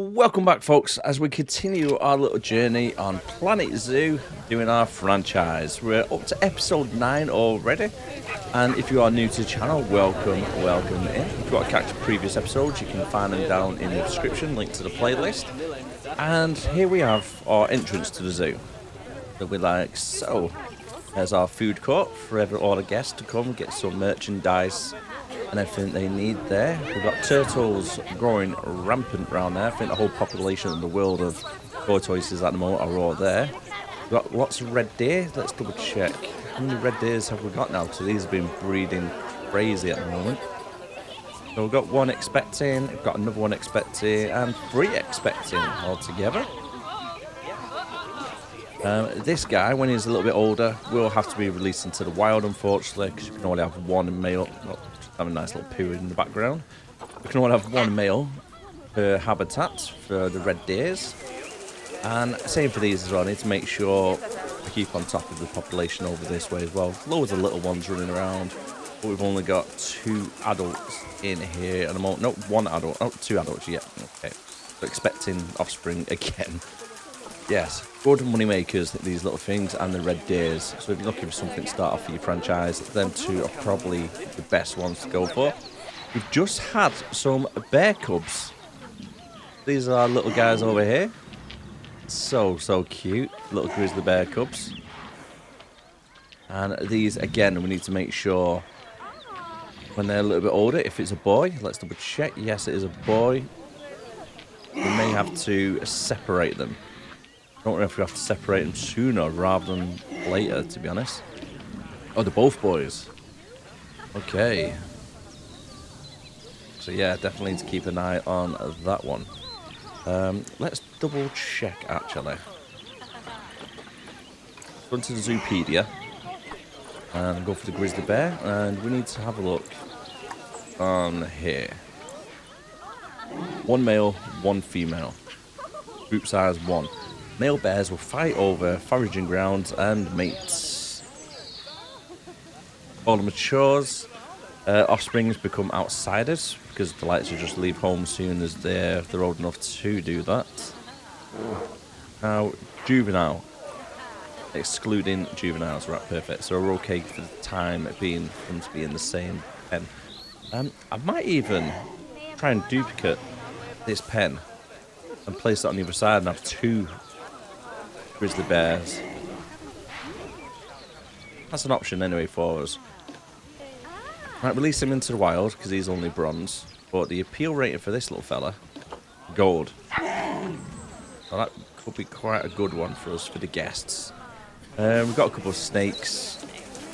Welcome back, folks, as we continue our little journey on Planet Zoo, doing our franchise. We're up to episode 9 already, and if you are new to the channel, welcome in. If you want to catch previous episodes, you can find them down in the description, link to the playlist. And here we have our entrance to the zoo. So we're like, so, there's our food court for all the guests to come, get some merchandise and everything they need there. We've got turtles growing rampant around there. I think the whole population of the world of tortoises at the moment are all there. We've got lots of red deer. Let's double check. How many red deers have we got now? So these have been breeding crazy at the moment. So we've got one expecting, we've got another one expecting, and 3 expecting altogether. This guy, when he's a little bit older, will have to be released into the wild, unfortunately, because you can only have one male. Have a nice little poo in the background. We can only have one male per habitat for the red deers. And same for these as well. I need to make sure we keep on top of the population over this way as well. Loads of little ones running around. But we've only got 2 adults in here at the moment. No, 1 adult. Oh, 2 adults, yeah. Okay. So expecting offspring again. Yes, good money makers, these little things, and the red deers. So if you're looking for something to start off for your franchise, them 2 are probably the best ones to go for. We've just had some bear cubs. These are our little guys over here. So cute. Little grizzly bear cubs. And these, again, we need to make sure when they're a little bit older, if it's a boy, let's double check. Yes, it is a boy. We may have to separate them. I don't know if we have to separate them sooner rather than later, to be honest. Oh, they're both boys. Okay. So yeah, definitely need to keep an eye on that one. Let's double check, actually. Go into the Zoopedia and go for the grizzly bear, and we need to have a look on here. 1 male, 1 female. Group size 1. Male bears will fight over foraging grounds and mates. All the matures, offsprings become outsiders because they like to just leave home as soon as they're old enough to do that. Now, juvenile, excluding juveniles, right? Perfect. So we're okay for the time being for them to be in the same pen. I might even try and duplicate this pen and place it on the other side and have 2 grizzly bears. That's an option anyway for us. Might release him into the wild because he's only bronze, but the appeal rating for this little fella, gold. So that could be quite a good one for us for the guests. We've got a couple of snakes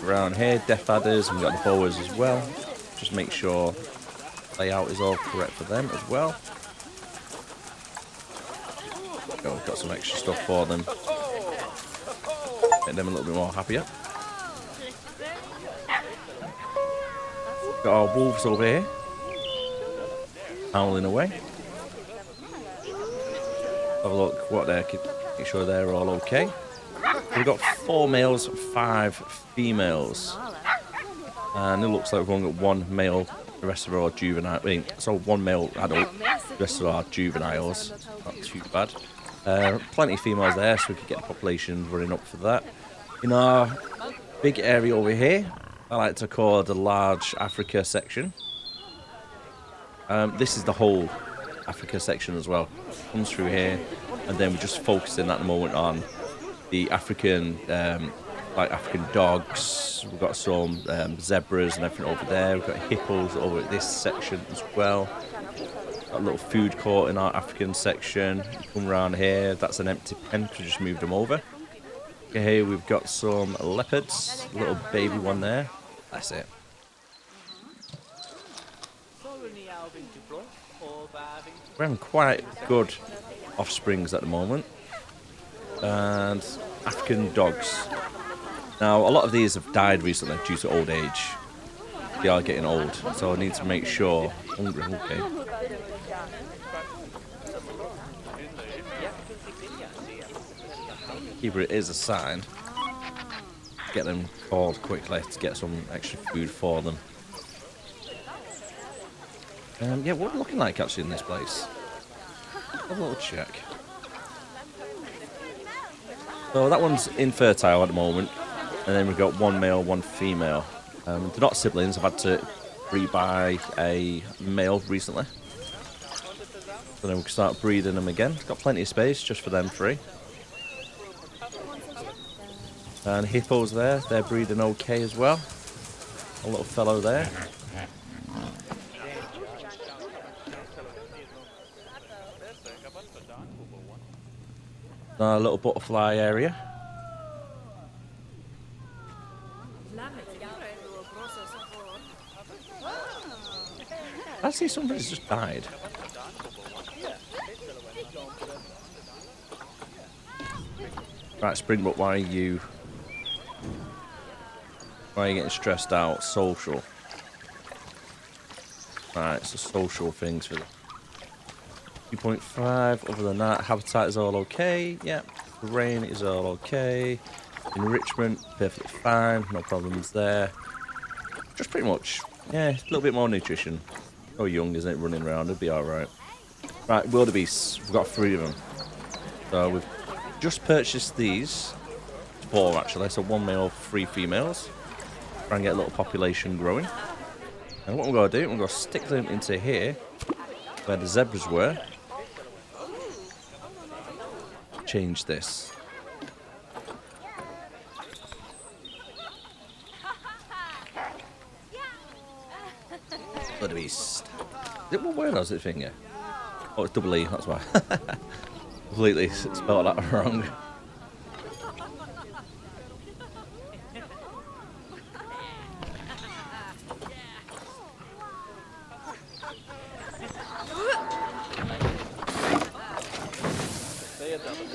around here, death adders, and we've got the boas as well. Just make sure layout is all correct for them as well. Oh, we've got some extra stuff for them. Make them a little bit more happier. Got our wolves over here, howling away. Have a look what they're, make sure they're all okay. We've got 4 males, 5 females, and it looks like we've only got 1 male. The rest of our juvenile. So 1 male adult. The rest of our juveniles. Not too bad. Plenty of females there, so we could get the population running up for that. In our big area over here, I like to call the large Africa section. This is the whole Africa section as well. Comes through here, and then we're just focusing at the moment on the African, like African dogs. We've got some zebras and everything over there. We've got hippos over at this section as well. Got a little food court in our African section. Come around here, that's an empty pen because we just moved them over. Okay, here we've got some leopards, a little baby one there. That's it. We're having quite good offsprings at the moment. And African dogs. Now, a lot of these have died recently due to old age. They are getting old, so I need to make sure. Hungry, okay. Keeper is a sign. Get them called quickly to get some extra food for them. Yeah, what are we looking like actually in this place? A little check. So that one's infertile at the moment, and then we've got one male, one female. They're not siblings. I've had to rebuy a male recently, so then we can start breeding them again. It's got plenty of space just for them three. And hippos there, they're breeding okay as well. A little fellow there. A little butterfly area. I see somebody's just died. Right, Springbok, why are you getting stressed out? Social. Right, so social things for 2.5. Other than that, habitat is all okay. Yep. Terrain is all okay. Enrichment, perfectly fine. No problems there. Just pretty much, yeah, a little bit more nutrition. Oh, young, isn't it? Running around, it'll be alright. Right, wildebeests. We've got 3 of them. So we've just purchased these. 4 actually, so 1 male, 3 females. Try and get a little population growing. And what we're going to do, we're going to stick them into here, where the zebras were. Change this. Wildebeest. What word is it, finger? Oh, it's double E, that's why. Completely spelled that wrong.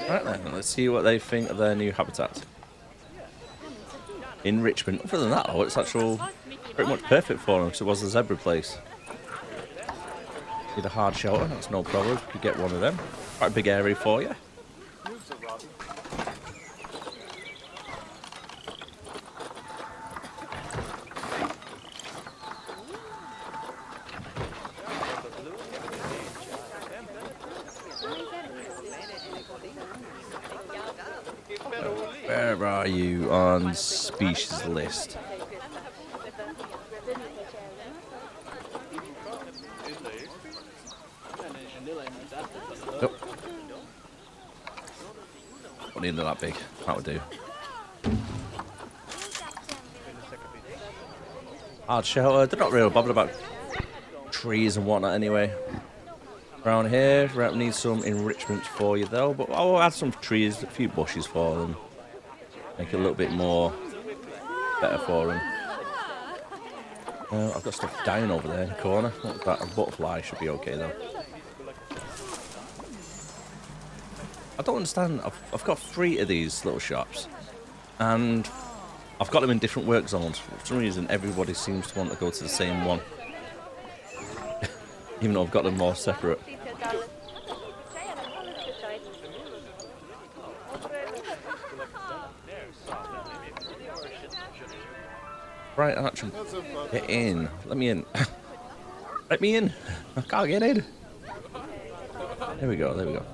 Right then, let's see what they think of their new habitat. Enrichment. Other than that, though, it's actually pretty much perfect for them because it was the zebra place. Need a hard shelter, that's no problem. You could get one of them. Quite a big area for you. Where are you on species list? Nope. Don't need that big. That would do. Hard shelter. They're not really bothered about trees and whatnot anyway. Around here, we need some enrichment for you though, but I'll add some trees, a few bushes for them. Make it a little bit more better for them. I've got stuff dying over there in the corner. That a butterfly should be okay though. I don't understand. I've got 3 of these little shops, and I've got them in different work zones. For some reason, everybody seems to want to go to the same one, even though I've got them more separate. Right, actually, get in. Let me in. Let me in. I can't get in. There we go. There we go.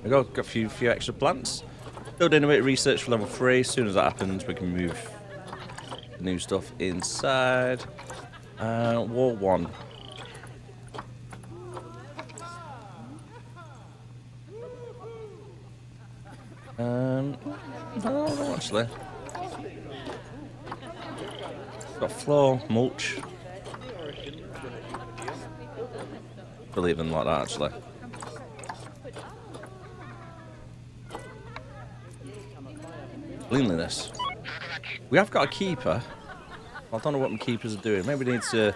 There we go. Got a few extra plants. Still doing a bit of research for level 3. As soon as that happens, we can move new stuff inside. Wall 1. No, actually. Got floor, mulch. Believe in like that, actually. Cleanliness. We have got a keeper. I don't know what my keepers are doing. Maybe we need to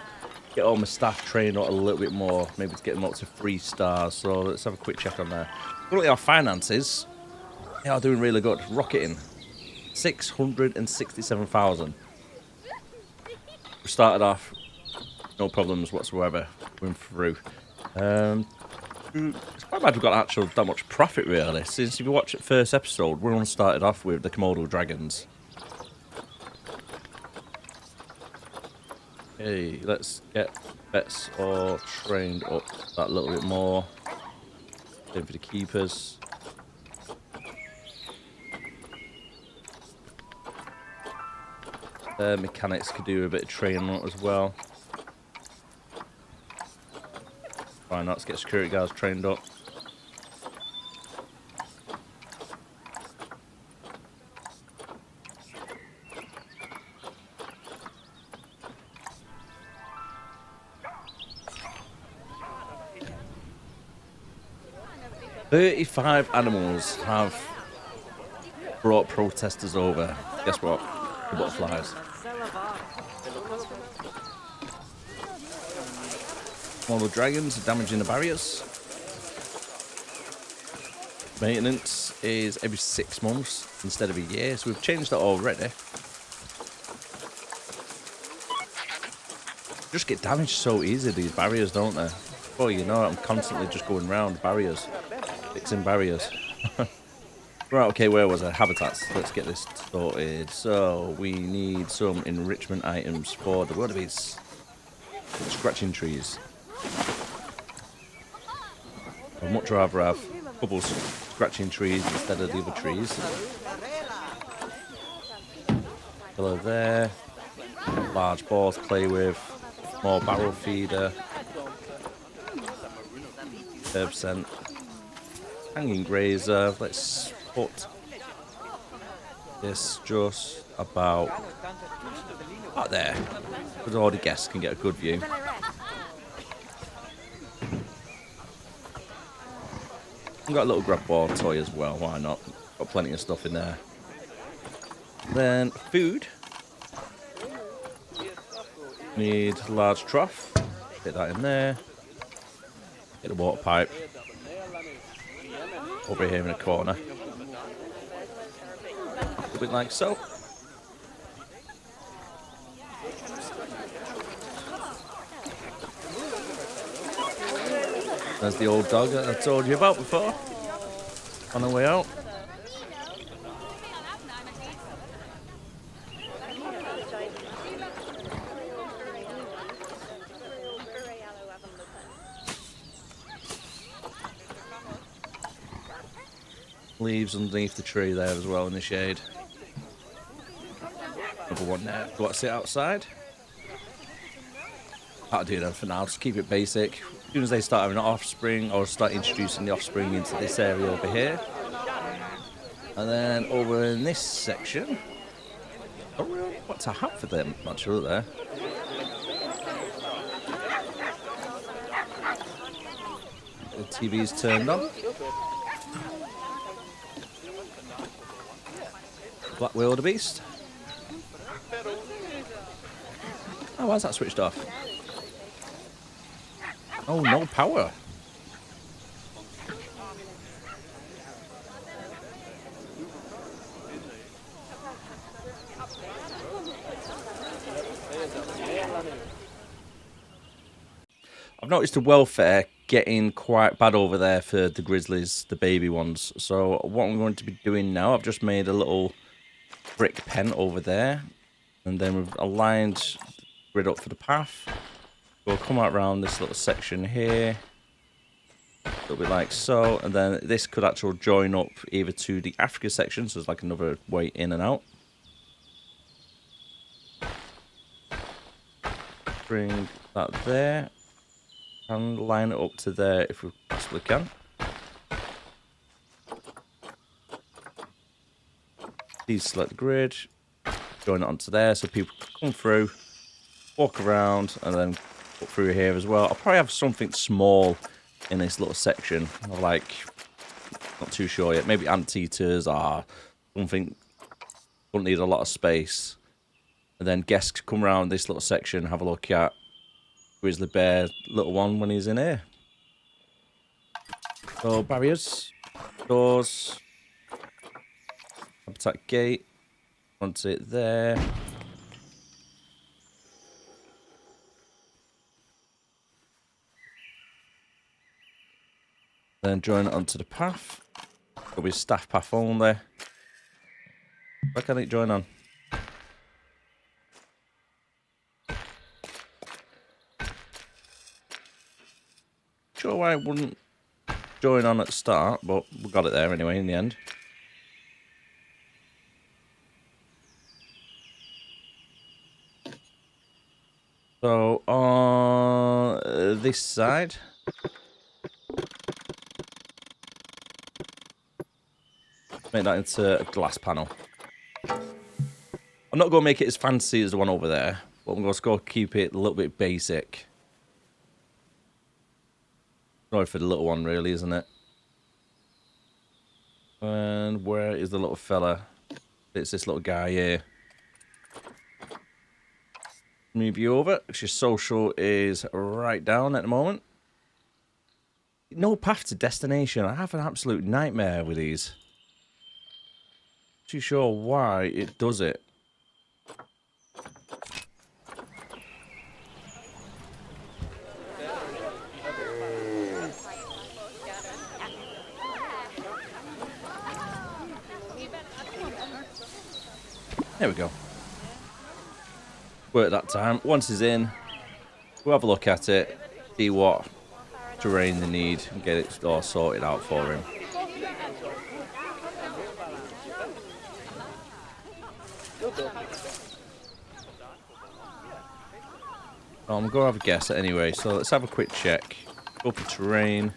get all my staff trained up a little bit more. Maybe to get them up to 3 stars. So let's have a quick check on there. Look at our finances. They are doing really good. Rocketing. 667,000. We started off no problems whatsoever. Going through. It's quite bad we've got actual that much profit really. Since if you watch the first episode, we only started off with the Komodo dragons. Okay, let's get vets all trained up that little bit more. Same for the keepers. Mechanics could do a bit of training as well. Why not? Let's get security guards trained up. "35 animals have brought protesters over." Guess what? The butterflies. Smaller dragons are damaging the barriers. Maintenance is every 6 months instead of a year, so we've changed that already. Just get damaged so easy, these barriers, don't they? Oh, you know, I'm constantly just going round barriers, fixing barriers. Right, okay, where was I? Habitats. Let's get this sorted. So, we need some enrichment items for the wildebeests. Scratching trees. I'd much rather have a couple scratching trees instead of the other trees. Hello there. Large ball to play with. More barrel feeder. Herb scent. Hanging grazer. Let's put this just about there. So all the guests can get a good view. I've got a little grab ball toy as well, why not? Got plenty of stuff in there. Then food. Need a large trough. Get that in there. Get a water pipe. Over here in a corner. A bit like so. There's the old dog that I told you about before. On the way out. Leaves underneath the tree there as well in the shade. Another one there. Do I sit outside? I'll do that for now. Just keep it basic. As soon as they start having an offspring, or start introducing the offspring into this area over here. And then over in this section. Oh, really? What to have for them? Not sure there. The TV's turned on. Black wildebeest. Oh, why's that switched off? Oh, no power. I've noticed the welfare getting quite bad over there for the grizzlies, the baby ones. So what I'm going to be doing now, I've just made a little brick pen over there. And then we've aligned the grid up for the path. We'll come out around this little section here. It'll be like so. And then this could actually join up either to the Africa section. So it's like another way in and out. Bring that there. And line it up to there if we possibly can. Deselect the grid. Join it onto there so people can come through. Walk around and then put through here as well. I'll probably have something small in this little section. Like, not too sure yet. Maybe anteaters or something. Wouldn't need a lot of space. And then guests can come around this little section, have a look at grizzly bear, little one when he's in here. So barriers, doors, habitat gate, onto it there. Then join it onto the path. It'll be staff path only. Where can it join on? sure why it wouldn't join on at the start, but we got it there anyway in the end. So on this side, make that into a glass panel. I'm not going to make it as fancy as the one over there, but I'm just going to keep it a little bit basic. Sorry for the little one, really, isn't it? And where is the little fella? It's this little guy here. Move you over, because your social is right down at the moment. No path to destination. I have an absolute nightmare with these. Not too sure why it does it. There we go. Work that time. Once he's in, we'll have a look at it, see what terrain they need, and get it all sorted out for him. I'm going to have a guess at anyway, so let's have a quick check. Go for terrain.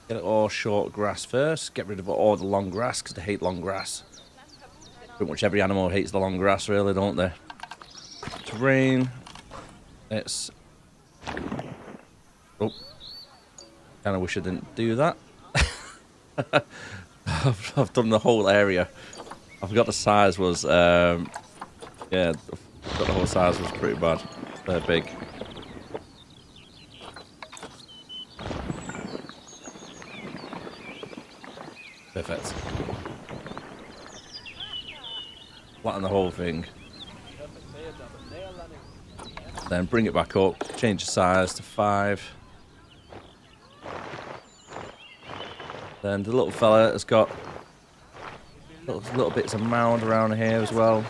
Get it all short grass first. Get rid of all the long grass, because they hate long grass. Pretty much every animal hates the long grass, really, don't they? Terrain. It's... Oh. Kind of wish I didn't do that. I've done the whole area. I forgot the size was... yeah, I forgot the whole size was pretty bad. They're big. Perfect. Flatten the whole thing. Then bring it back up. Change the size to 5. Then the little fella has got little bits of mound around here as well.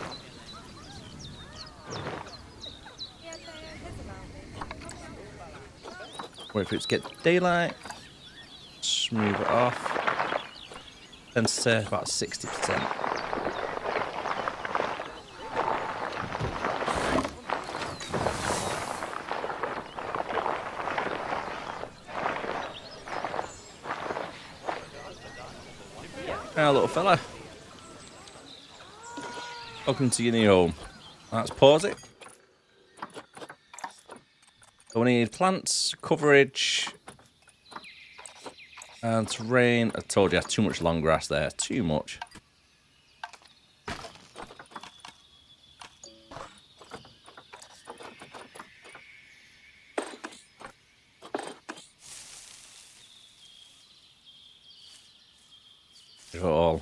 Wait for it to get daylight. Smooth it off. Then say about 60%. Now, little fella. Welcome to your new home. Let's pause it. So we need plants, coverage, and terrain. I told you, too much long grass there. Too much. All.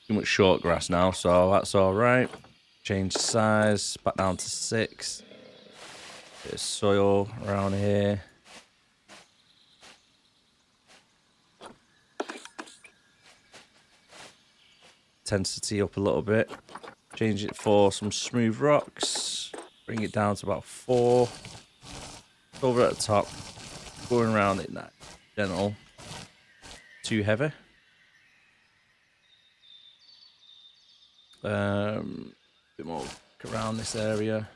Too much short grass now, so that's alright. Change size, back down to 6. Bit of soil around here. Intensity up a little bit. Change it for some smooth rocks. Bring it down to about 4. Over at the top. Going around it that gentle. Too heavy. Bit more around this area.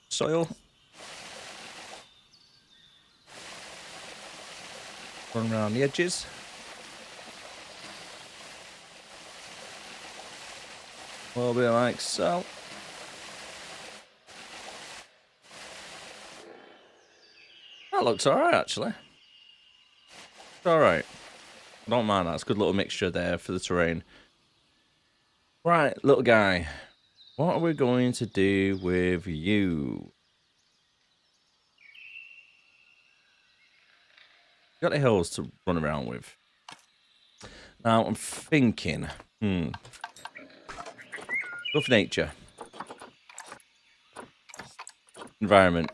Soil. Run around the edges. A little bit like so. That looks alright, actually. It's alright. I don't mind that. It's a good little mixture there for the terrain. Right, little guy. What are we going to do with you? Got the hills to run around with. Now I'm thinking, go for nature. Environment.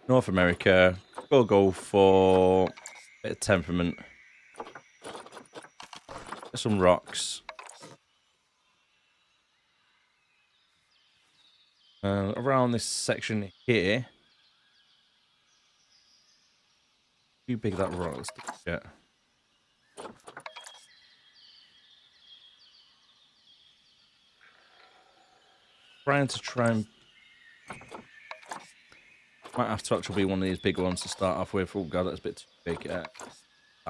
North America. Go for a bit of temperament. Get some rocks. Around this section here. How big that rock is. Yeah. Try and might have to actually be one of these big ones to start off with. Oh god, that's a bit too big. That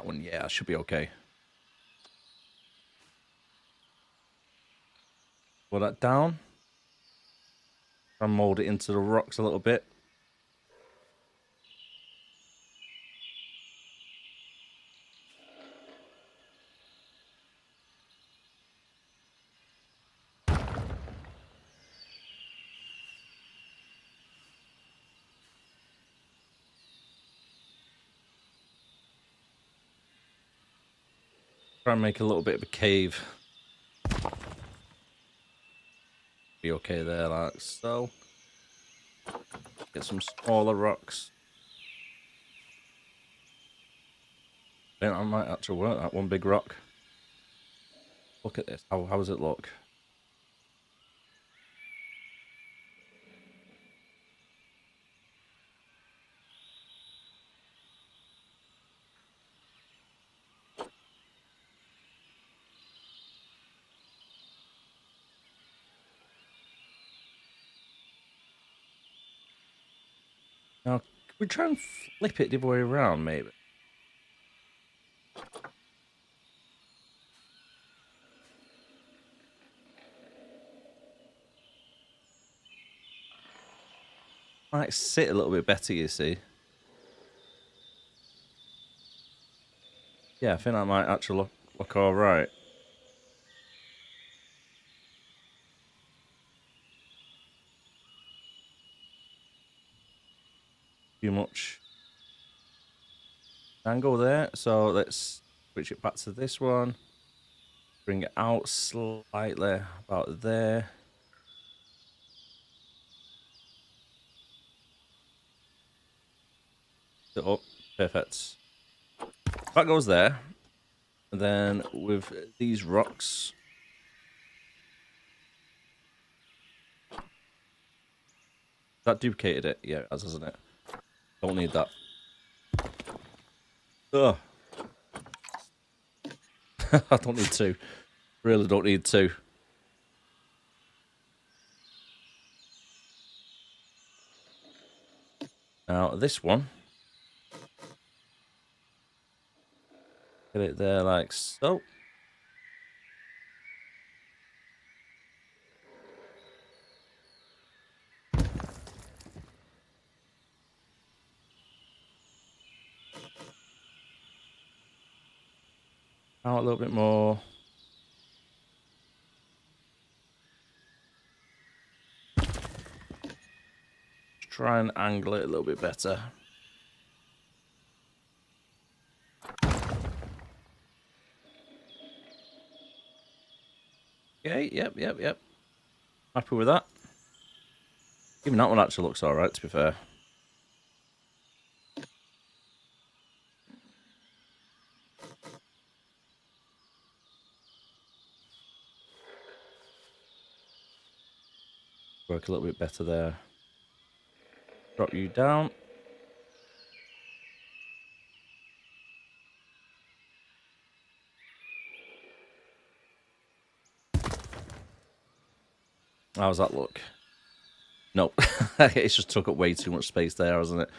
one, yeah, that should be okay. Put that down. Try and mold it into the rocks a little bit. Try and make a little bit of a cave. Be okay there, like so. Get some smaller rocks. I think I might actually work that one big rock. Look at this. How does it look? Now, could we try and flip it the other way around, maybe? Might sit a little bit better, you see. Yeah, I think that might actually look all right. Too much angle there, so let's switch it back to this one. Bring it out slightly about there. It up, perfect. That goes there, and then with these rocks. That duplicated it, yeah, it has, hasn't it? Don't need that. Ugh. I don't need two. Really don't need two. Now, this one. Get it there like so. Out a little bit more. Try and angle it a little bit better. Okay, yep. Happy with that. Even that one actually looks alright, to be fair. Work a little bit better there. Drop you down. How's that look? Nope. It's just took up way too much space there, hasn't it?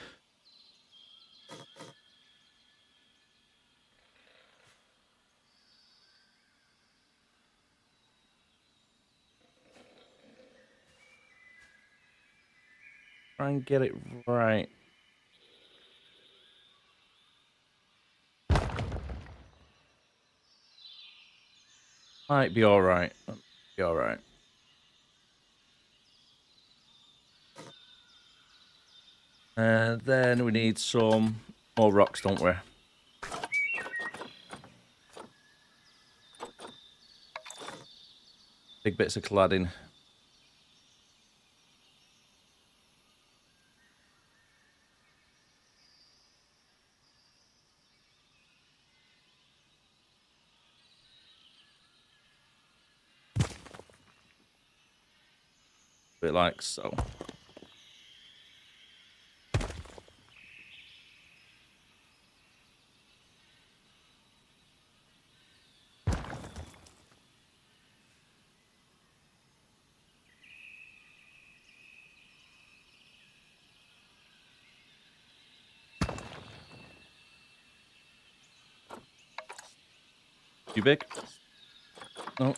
Try and get it right. Might be alright. Be alright. And then we need some more rocks, don't we? Big bits of cladding. Bit like so. Too big? No.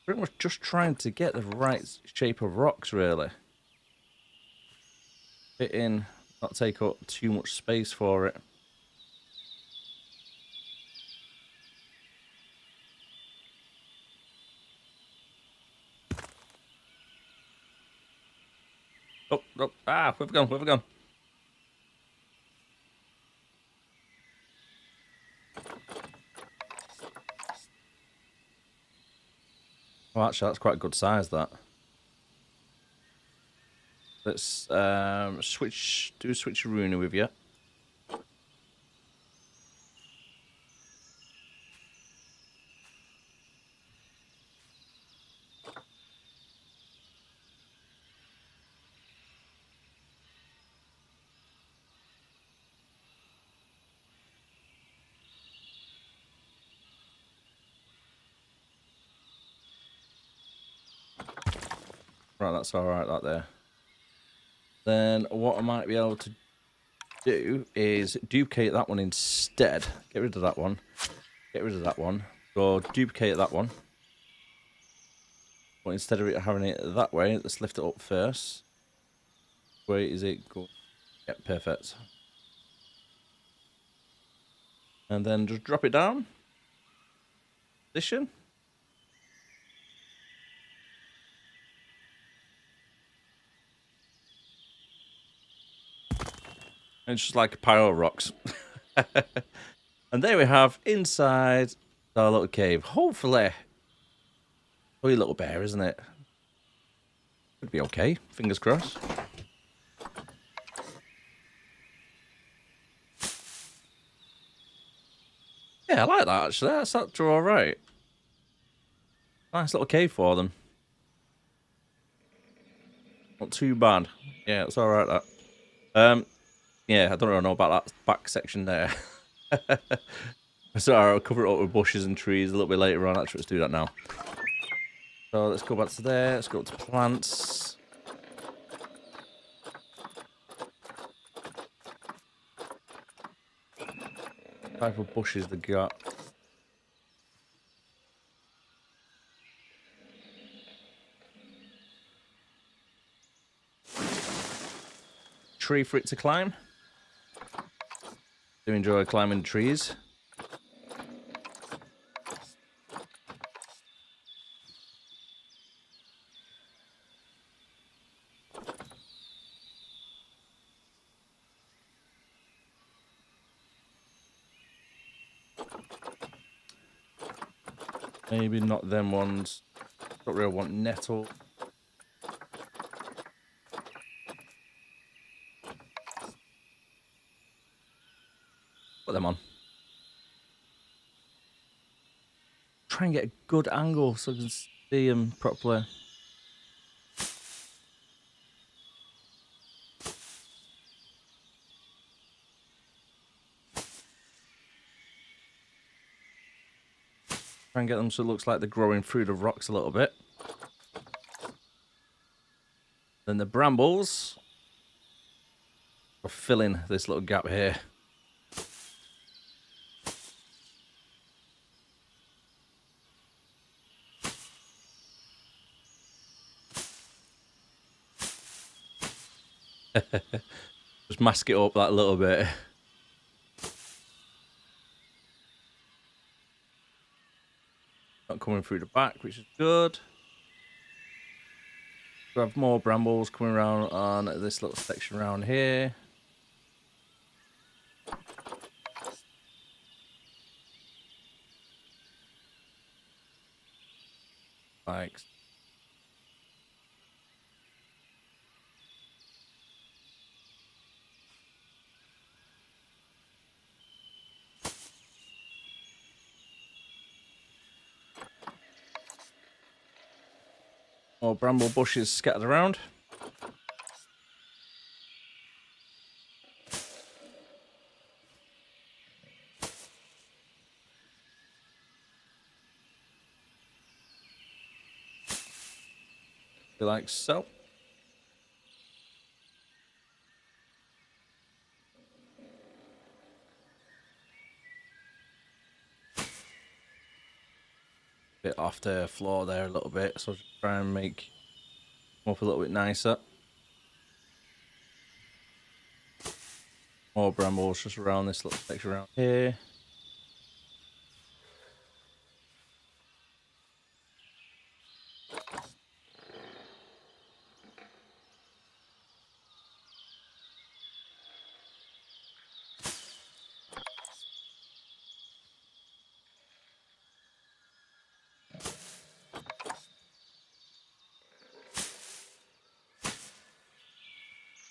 Pretty much just trying to get the right shape of rocks, really. Fit in, not take up too much space for it. Oh, oh, ah, where have we gone? Where have we gone? Oh, actually, that's quite a good size, that. Let's do a switcheroo with you. Right, that's all right, that there. Then what I might be able to do is duplicate that one instead. Get rid of that one. Get rid of that one. Go duplicate that one. But instead of it having it that way, let's lift it up first. Where is it going? Yep, perfect. And then just drop it down. Position. And it's just like a pile of rocks. And there we have inside our little cave. Hopefully. Oh, your little bear, isn't it? Could be okay. Fingers crossed. Yeah, I like that actually. That's actually alright. Nice little cave for them. Not too bad. Yeah, it's alright that. Yeah, I don't really know about that back section there. So I'll cover it up with bushes and trees a little bit later on. Actually, let's do that now. So let's go back to there. Let's go up to plants. What type of bushes they got? Tree for it to climb. Do enjoy climbing trees. Maybe not them ones. Don't really want nettle. Put them on. Try and get a good angle so I can see them properly. Try and get them so it looks like they're growing through the rocks a little bit. Then the brambles are filling this little gap here. Just mask it up that a little bit. Not coming through the back, which is good. We have more brambles coming around on this little section around here. Like more bramble bushes scattered around. Like so. Bit off the floor there a little bit, so just try and make them up a little bit nicer. More brambles just around this little section around here.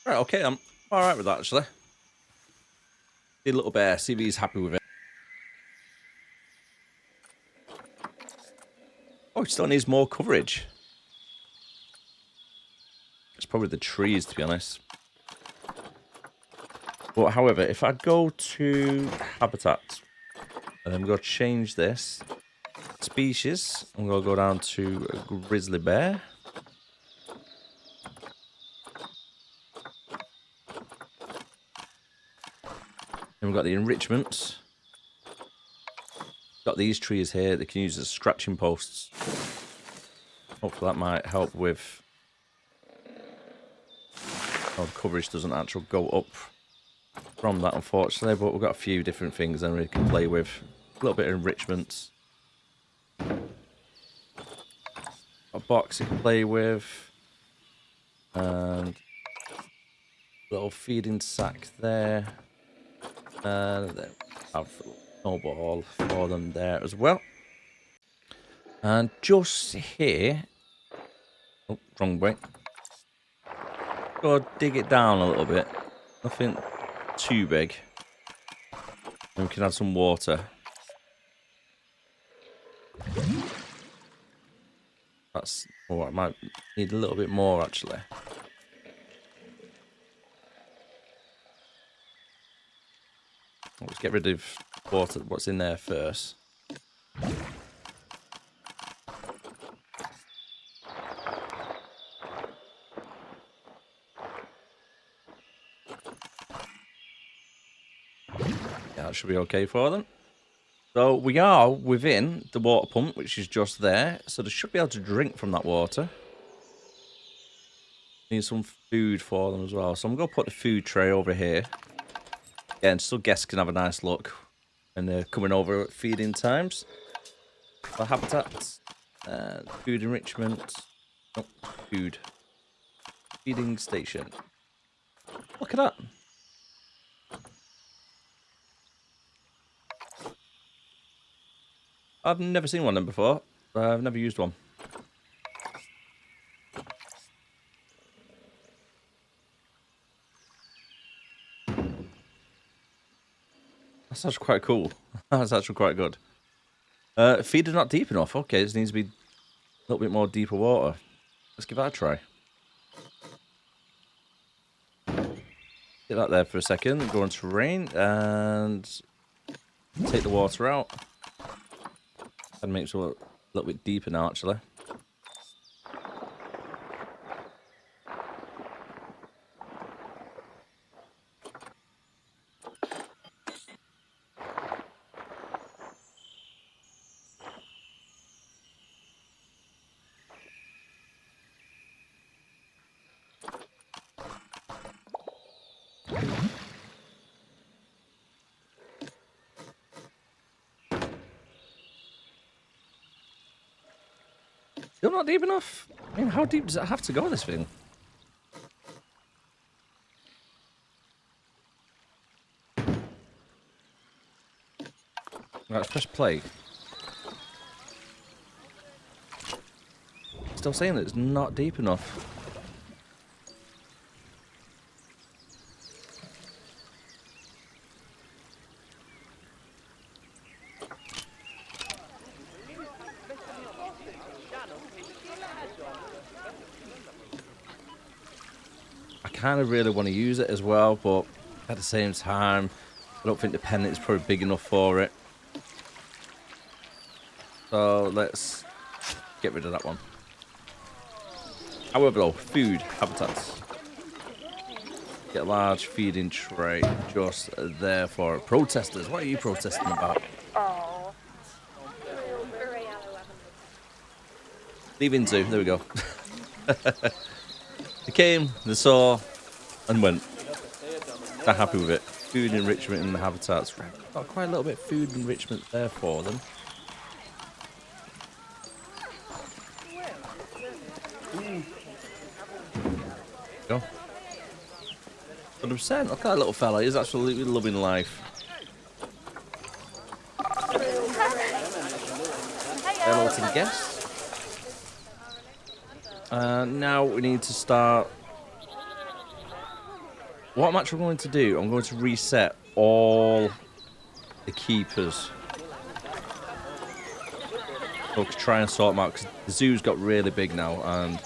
Right, okay, I'm alright with that actually. See a little bear, see if he's happy with it. Oh, it still needs more coverage. It's probably the trees, to be honest. But however, if I go to habitat, and then we go change this species, I'm going to go down to a grizzly bear. Then we've got the enrichments. Got these trees here that can use as scratching posts. Hopefully that might help with... Oh, the coverage doesn't actually go up from that, unfortunately, but we've got a few different things then we can play with. A little bit of enrichments. A box you can play with. And a little feeding sack there. And then have a snowball for them there as well. And just here... Oh, wrong way. Go dig it down a little bit. Nothing too big. And we can add some water. That's... Oh, I might need a little bit more actually. Let's get rid of water, what's in there first. Yeah, that should be okay for them. So we are within the water pump, which is just there. So they should be able to drink from that water. Need some food for them as well. So I'm going to put the food tray over here. Again, so guests can have a nice look when they're coming over at feeding times. For habitats, food enrichment, oh, food, feeding station. Look at that. I've never seen one of them before. I've never used one. That's actually quite cool. That's actually quite good. Feeder not deep enough. Okay, this needs to be a little bit more deeper water. Let's give that a try. Get that there for a second. Go on terrain and take the water out. And make it a little bit deeper now, actually. Still not deep enough? I mean, how deep does it have to go, this thing? Right, let's press play. Still saying that it's not deep enough. I kind of really want to use it as well, but at the same time, I don't think the pennant is probably big enough for it. So let's get rid of that one. However, though, food, habitats. Get a large feeding tray just there for protesters. What are you protesting about? Oh. Leaving zoo, there we go. They came, they saw, and went. They're happy with it. Food enrichment in the habitats. Got quite a little bit of food enrichment there for them. Go. 100%. Look at that little fella. He's absolutely loving life. Hello to the guests. Now we need to start. What I'm actually going to do, I'm going to reset all the keepers. So try and sort them out, because the zoo's got really big now, and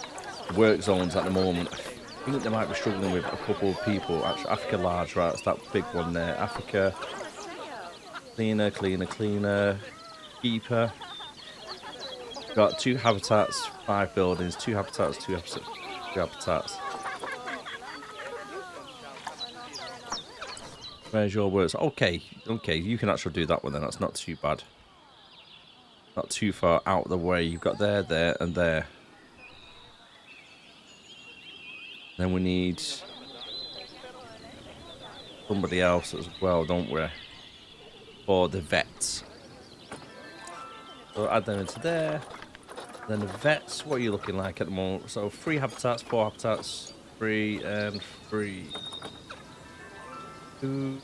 the work zones at the moment, I think they might be struggling with a couple of people. Actually, Africa large, right, it's that big one there. Africa, cleaner, cleaner, cleaner, keeper. Got 2 habitats, 5 buildings, 2 habitats, 2 habitats. Where's your words? Okay, you can actually do that one then. That's not too bad. Not too far out of the way. You've got there, there, and there. Then we need somebody else as well, don't we? For the vets. So add them into there. Then the vets, what are you looking like at the moment? So 3 habitats, 4 habitats, 3 and 3. 2.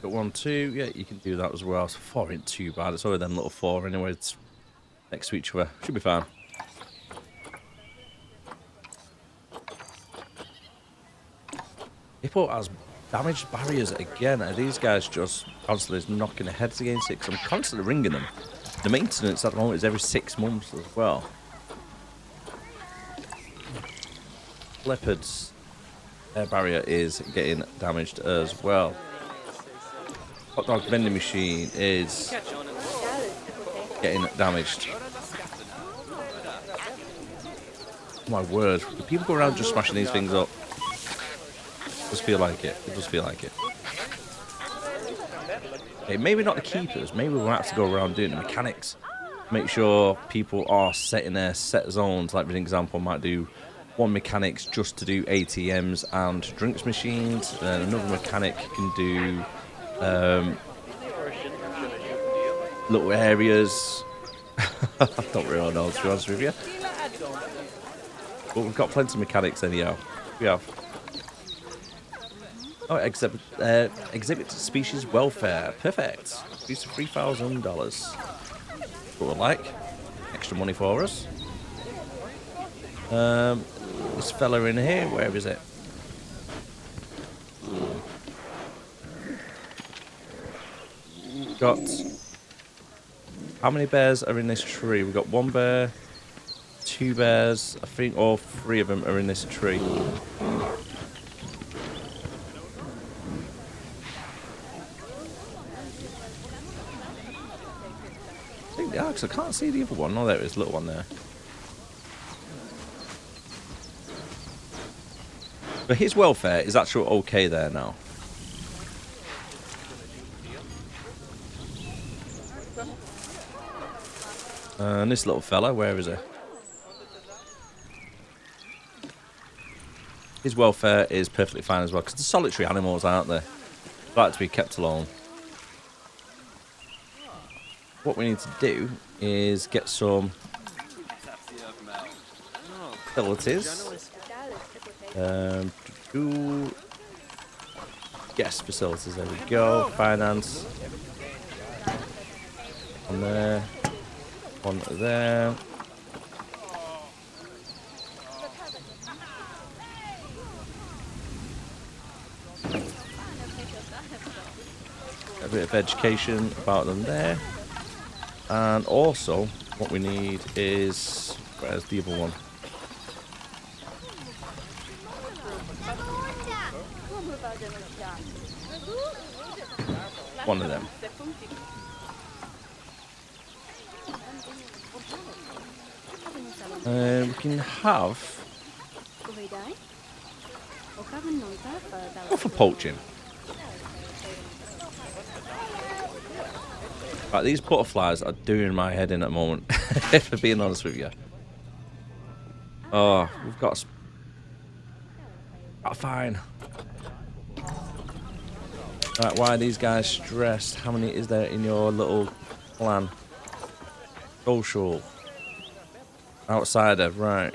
Got 1, 2. Yeah, you can do that as well. So 4 ain't too bad. It's only them little 4 anyway. It's next to each other. Should be fine. Hippo has damaged barriers again. Are these guys just constantly knocking their heads against it? Because I'm constantly ringing them. The maintenance at the moment is every 6 months as well. Leopards, their barrier is getting damaged as well. Hot dog vending machine is getting damaged. Oh my word. Do people go around just smashing these things up? It does feel like it. It does feel like it. Okay, maybe not the keepers. Maybe we'll have to go around doing the mechanics. Make sure people are set in their set zones. Like, for example, I might do 1 mechanics just to do ATMs and drinks machines. And another mechanic can do little areas. I don't really know, to be honest with you. But we've got plenty of mechanics anyhow. We have. Oh, exhibit species welfare. Perfect. Use $3,000. What we like. Extra money for us. This fella in here, where is it? Got. How many bears are in this tree? We've got 1 bear, 2 bears. I think all 3 of them are in this tree. I think they are, because I can't see the other one. Oh, there it is, little one there. But his welfare is actually okay there now. And this little fella, where is he? His welfare is perfectly fine as well, because the solitary animals, aren't they? They like to be kept alone. what we need to do is get some facilities. Do guest facilities. There we go. Finance. One there. One there. A bit of education about them there. And also, what we need is... Where's the other one? One of them. We can have... Go for poaching. Right, these butterflies are doing my head in at the moment, if I'm being honest with you. Oh, we've got... Oh, fine. Right, why are these guys stressed? How many is there in your little clan? Social. Outsider, right.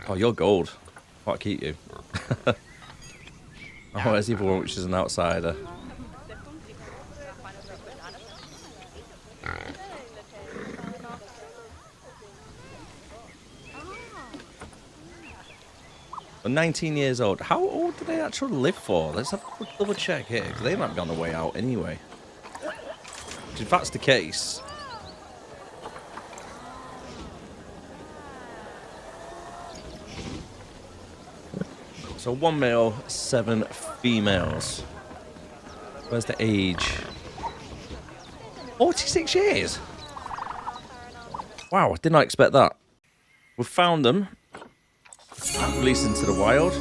Oh, you're gold. Can't keep you. Oh, where's the other one, which is an outsider? Well, 19 years old. How old do they actually live for? Let's have a quick double check here, because they might be on the way out anyway. If that's the case... So 1 male, 7 females. Where's the age? 46 years? Wow, did not expect that. We've found them. Released into the wild.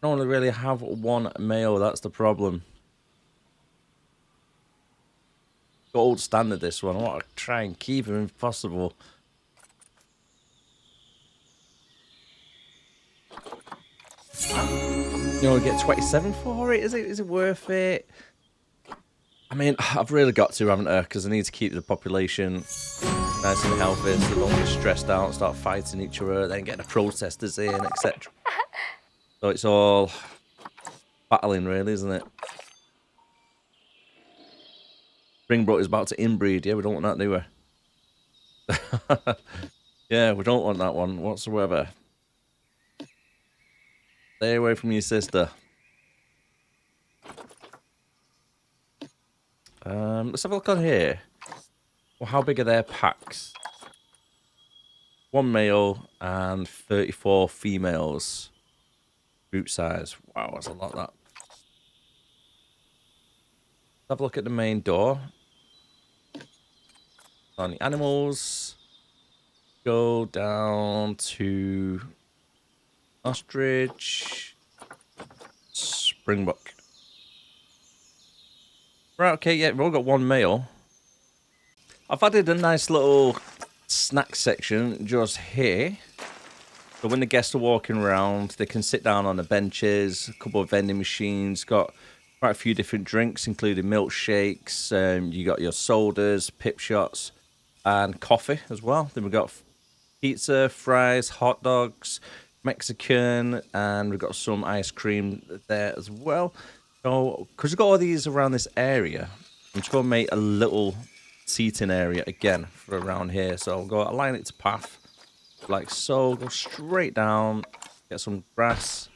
I only really have 1 male, that's the problem. Gold standard, this one. I want to try and keep him if possible. You know, we get 27 for it. Is it worth it? I mean, I've really got to, haven't I? Because I need to keep the population nice and healthy, so they don't get stressed out, start fighting each other, then get the protesters in, etc. So it's all battling, really, isn't it? Springbrook is about to inbreed. Yeah, we don't want that, do we? Yeah, we don't want that one whatsoever. Stay away from your sister. Let's have a look on here. Well, how big are their packs? 1 male and 34 females. Boot size. Wow, that's a lot, that. Let's have a look at the main door. On the animals, go down to ostrich, springbok. Right, okay, yeah, we've all got 1 male. I've added a nice little snack section just here. So when the guests are walking around, they can sit down on the benches, a couple of vending machines, got quite a few different drinks, including milkshakes, you got your sodas, pip shots, and coffee as well. Then we've got pizza, fries, hot dogs, Mexican, and we've got some ice cream there as well. So, because we've got all these around this area, I'm just going to make a little seating area again for around here. So I'll go align it to path, like so, go straight down, get some grass.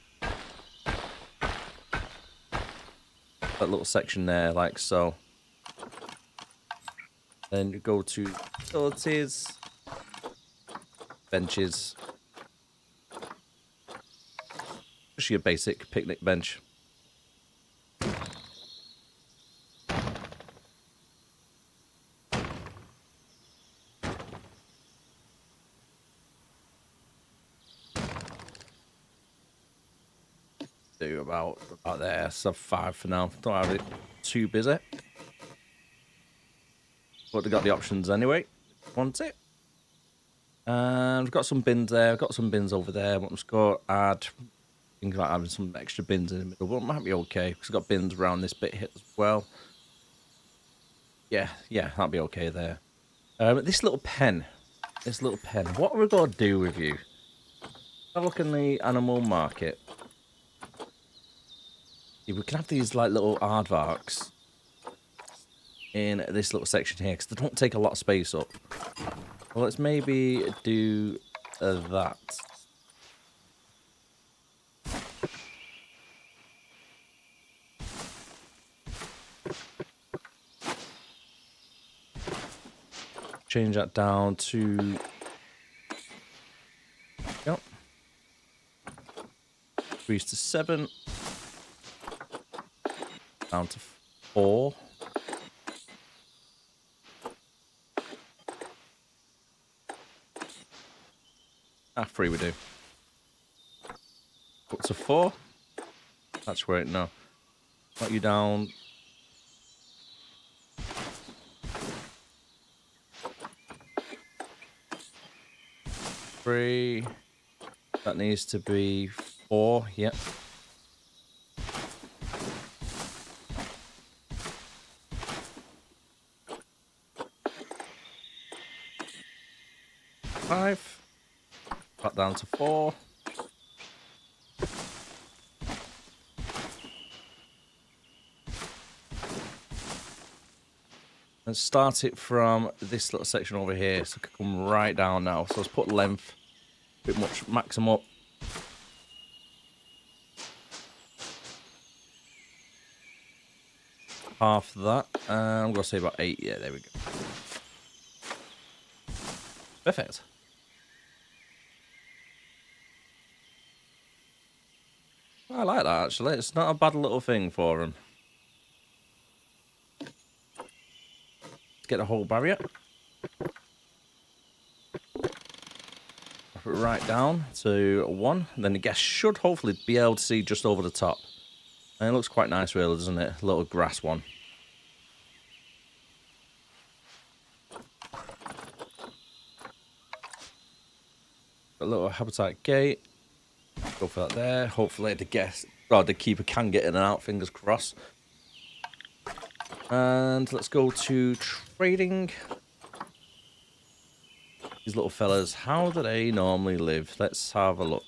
That little section there, like so. Then you go to facilities, benches. Just your basic picnic bench. Do about there, sub 5 for now. Don't have it too busy. but they got the options anyway. Want it? And we've got some bins there. I've got some bins over there. But I'm just going to add. Thinking about having some extra bins in the middle, but it might be okay because we've got bins around this bit here as well. Yeah, that'll be okay there. This little pen. What are we going to do with you? Have a look in the animal market. Yeah, we can have these like little aardvarks in this little section here because they don't take a lot of space up. Well, let's maybe do that. Change that down to... Yep. Increase to 7. Down to 4. Ah, 3 we do. Up to 4. That's right, no. Got you down. Three. That needs to be 4. Yep. 5. Back down to 4. And start it from this little section over here. So it can come right down now. So let's put length. A bit much. Max them up. Half that. I'm going to say about 8. Yeah, there we go. Perfect. I like that, actually. It's not a bad little thing for them. Let's get the whole barrier. Drop it right down to 1. And then the guest should hopefully be able to see just over the top. And it looks quite nice, really, doesn't it? A little grass one. A little habitat gate. Go for that there. Hopefully the guest, or the keeper can get in and out, fingers crossed. And let's go to trading. These little fellas, how do they normally live? Let's have a look.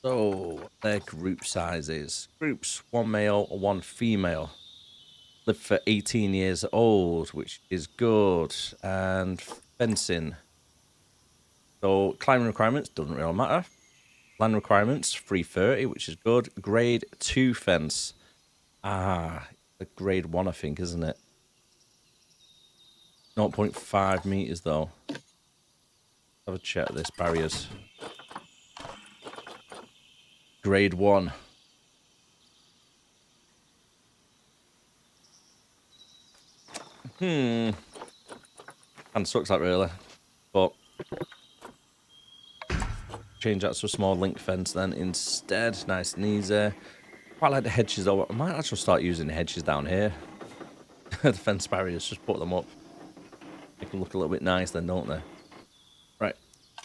So, their group sizes. Groups, 1 male, 1 female. Live for 18 years old, which is good. And fencing. So, climbing requirements, doesn't really matter. Land requirements, 330, which is good. Grade 2 fence. Ah, a grade 1, I think, isn't it? 0.5 meters, though. Have a check this. Barriers. Grade 1. Kind of sucks that, really. But change that to a small link fence then instead. Nice and easy. Quite like the hedges, though. I might actually start using the hedges down here. The fence barriers, just put them up. Make them look a little bit nice then, don't they? Right.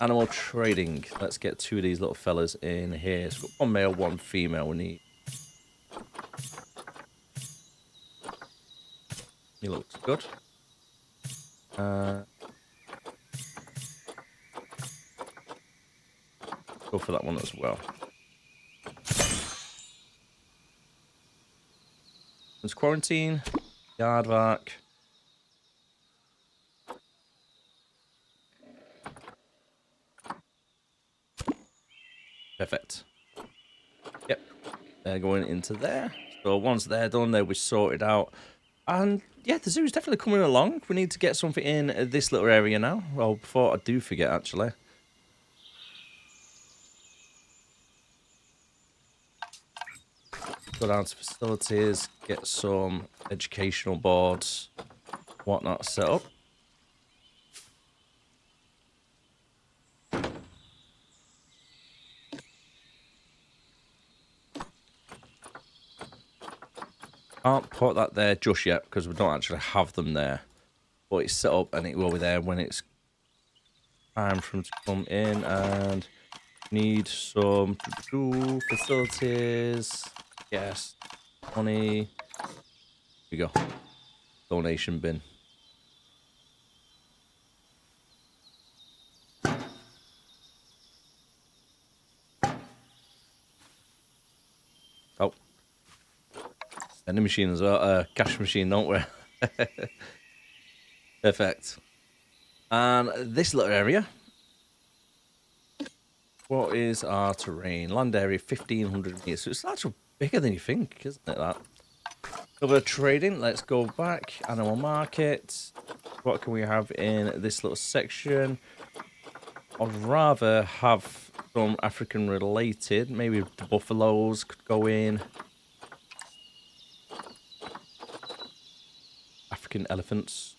Animal trading. Let's get 2 of these little fellas in here. So we've got 1 male, 1 female we need. He looks good. Go for that one as well. There's quarantine. Yardvark. Perfect. Yep. They're going into there. So once they're done, they'll be sorted out. And yeah, the zoo is definitely coming along. We need to get something in this little area now. Well, before I do forget, actually. Go down to facilities, get some educational boards, whatnot set up. Can't put that there just yet because we don't actually have them there. but it's set up and it will be there when it's time for them to come in. And need some facilities. Yes, money. Here we go. Donation bin. Oh, vending machine as well. Cash machine, don't we? Perfect. And this little area. What is our terrain? Land area 1,500 meters. So it's actually bigger than you think, isn't it? That. Over trading. Let's go back. Animal market. What can we have in this little section? I'd rather have some African related. Maybe the buffaloes could go in. African elephants.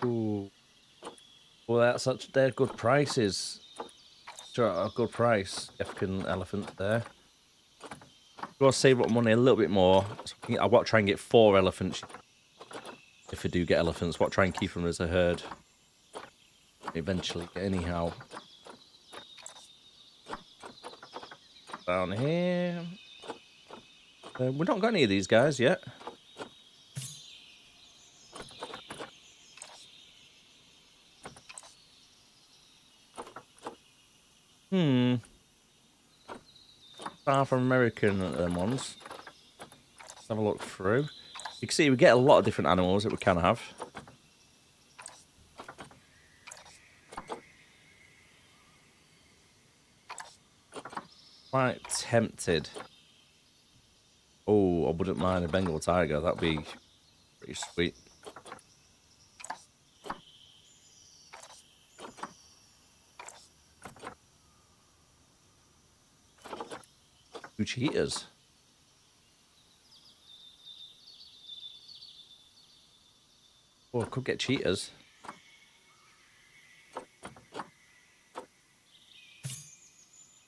Ooh. Well, that's such they're good prices. Sure, a good price. African elephant there. We'll save up money a little bit more. So I want to try and get 4 elephants. If I do get elephants, what try and keep them as a herd. Eventually, anyhow. Down here. We've not got any of these guys yet. South American ones. Let's have a look through. You can see we get a lot of different animals that we can have. Quite tempted. Oh, I wouldn't mind a Bengal tiger. That'd be pretty sweet. Two cheetahs. Oh, I could get cheetahs.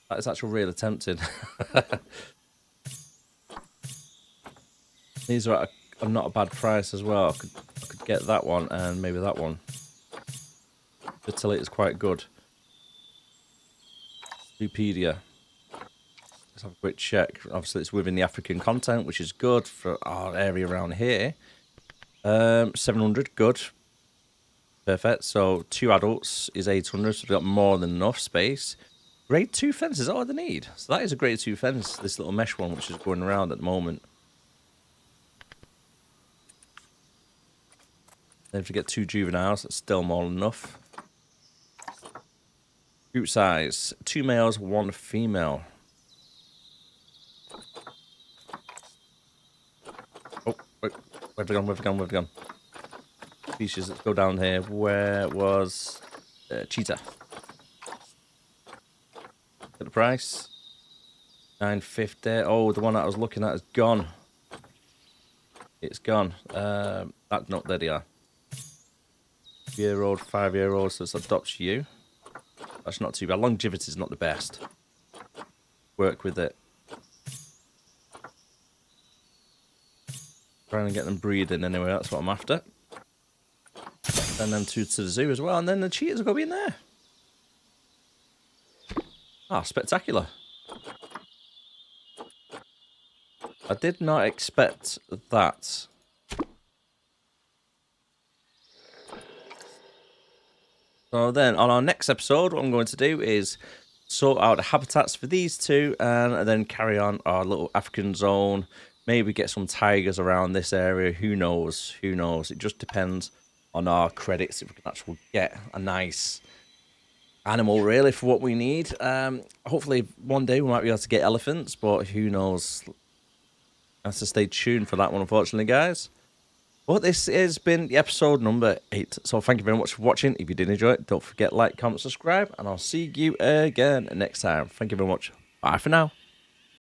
That is actually really tempting. These are not a bad price as well. I could get that one and maybe that one. Fertility is quite good. Wikipedia. Let's have a quick check. Obviously, it's within the African continent, which is good for our area around here. 700, good. Perfect. So 2 adults is 800, so we've got more than enough space. Grade 2 fence is all they need. So that is a grade 2 fence, this little mesh one, which is going around at the moment. Then if you get 2 juveniles, that's still more than enough. Group size, 2 males, 1 female. Oh, wait, where've they gone, where've they gone, where've they gone? Species, let's go down here. Where was cheetah? At the price? 950. Oh, the one that I was looking at is gone. It's gone. That's not there they are. 2-year-old, 5-year-old, so it's adopt you. That's not too bad. Longevity is not the best. Work with it. Trying to get them breeding anyway, that's what I'm after. Send them to the zoo as well, and then the cheetahs are going to be in there. Ah, spectacular. I did not expect that. So then, on our next episode, what I'm going to do is sort out the habitats for these two, and then carry on our little African zone. Maybe get some tigers around this area. Who knows? Who knows? It just depends on our credits if we can actually get a nice animal, really, for what we need. Hopefully, one day we might be able to get elephants, but who knows? Have to stay tuned for that one, unfortunately, guys. But this has been episode number 8. So thank you very much for watching. If you did enjoy it, don't forget like, comment, subscribe, and I'll see you again next time. Thank you very much. Bye for now.